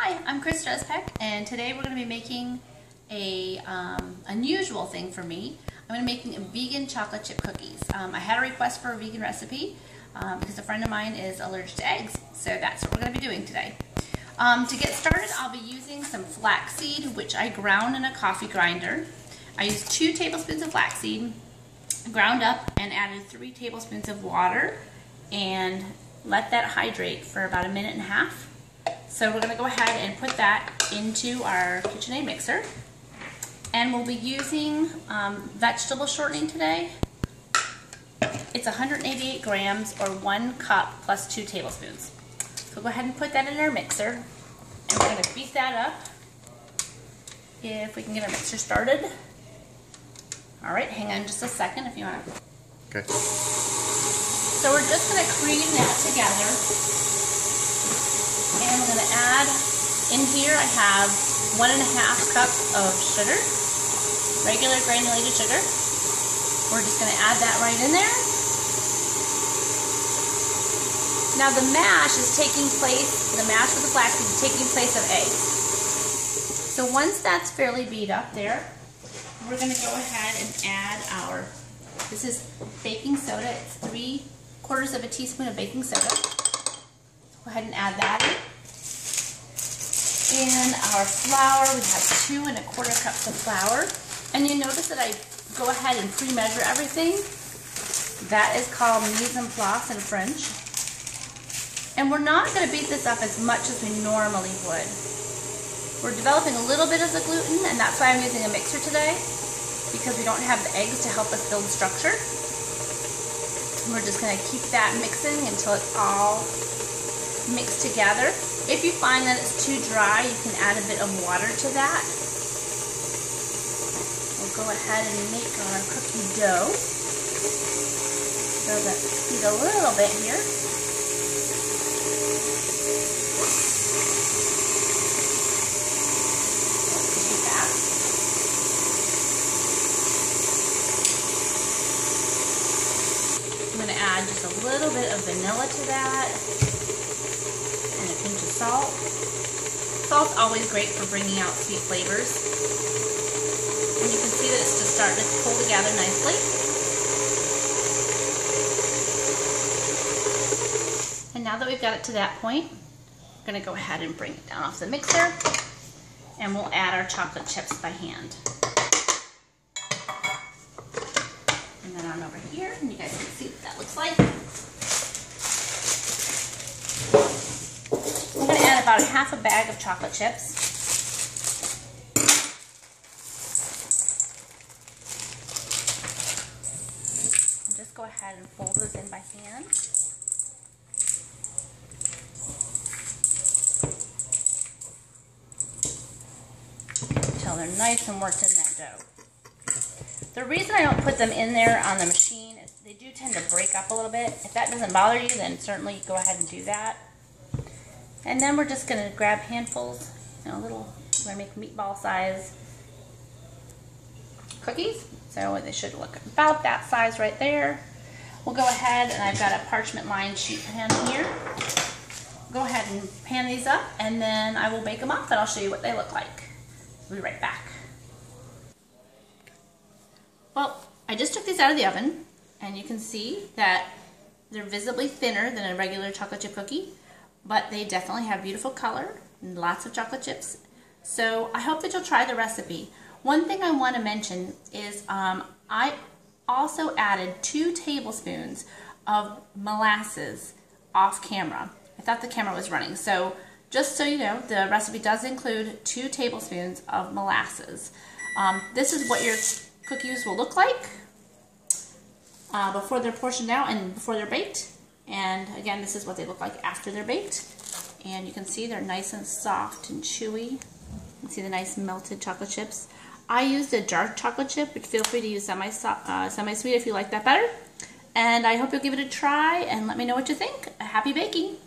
Hi, I'm Chris Drespeck, and today we're going to be making a unusual thing for me. I'm going to be making vegan chocolate chip cookies. I had a request for a vegan recipe because a friend of mine is allergic to eggs, so that's what we're going to be doing today. To get started, I'll be using some flaxseed, which I ground in a coffee grinder. I used 2 tablespoons of flaxseed, ground up, and added 3 tablespoons of water, and let that hydrate for about a minute and a half. So we're going to go ahead and put that into our KitchenAid mixer. And we'll be using vegetable shortening today. It's 188 grams or 1 cup plus 2 tablespoons. So go ahead and put that in our mixer. And we're going to beat that up. If we can get our mixer started. Alright, hang on just a second if you want to. Okay. So we're just going to cream that together. And I'm going to add, in here I have 1.5 cups of sugar, regular granulated sugar. We're just going to add that right in there. Now the mash is taking place, the mash with the flaxseed is taking place of eggs. So once that's fairly beat up there, we're going to go ahead and add our, this is baking soda, it's 3/4 of a teaspoon of baking soda. Go ahead and add that in. And our flour, we have 2¼ cups of flour. And you notice that I go ahead and pre-measure everything. That is called mise en place in French. And we're not going to beat this up as much as we normally would. We're developing a little bit of the gluten, and that's why I'm using a mixer today, because we don't have the eggs to help us build structure. And we're just going to keep that mixing until it's all mixed together. If you find that it's too dry, you can add a bit of water to that. We'll go ahead and make our cookie dough. Build that speed a little bit here. Too fast. I'm going to add just a little bit of vanilla to that. And a pinch of salt. Salt's always great for bringing out sweet flavors. And you can see that it's just starting to pull together nicely. And now that we've got it to that point, I'm going to go ahead and bring it down off the mixer. And we'll add our chocolate chips by hand. And then on over here, and you guys can see what that looks like. I'm going to add about 1/2 bag of chocolate chips. And just go ahead and fold those in by hand. Until they're nice and worked in that dough. The reason I don't put them in there on the machine is they do tend to break up a little bit. If that doesn't bother you, then certainly go ahead and do that. And then we're just going to grab handfuls, we're going to make meatball size cookies. So they should look about that size right there. We'll go ahead, and I've got a parchment lined sheet pan here. Go ahead and pan these up, and then I will bake them up, and I'll show you what they look like. We'll be right back. Well, I just took these out of the oven, and you can see that they're visibly thinner than a regular chocolate chip cookie. But they definitely have beautiful color and lots of chocolate chips. So I hope that you'll try the recipe. One thing I want to mention is I also added 2 tablespoons of molasses off camera. I thought the camera was running. So just so you know, the recipe does include 2 tablespoons of molasses. This is what your cookies will look like before they're portioned out and before they're baked. And again, this is what they look like after they're baked. And you can see they're nice and soft and chewy. You can see the nice melted chocolate chips. I used a dark chocolate chip, but feel free to use semi-sweet if you like that better. And I hope you'll give it a try and let me know what you think. Happy baking!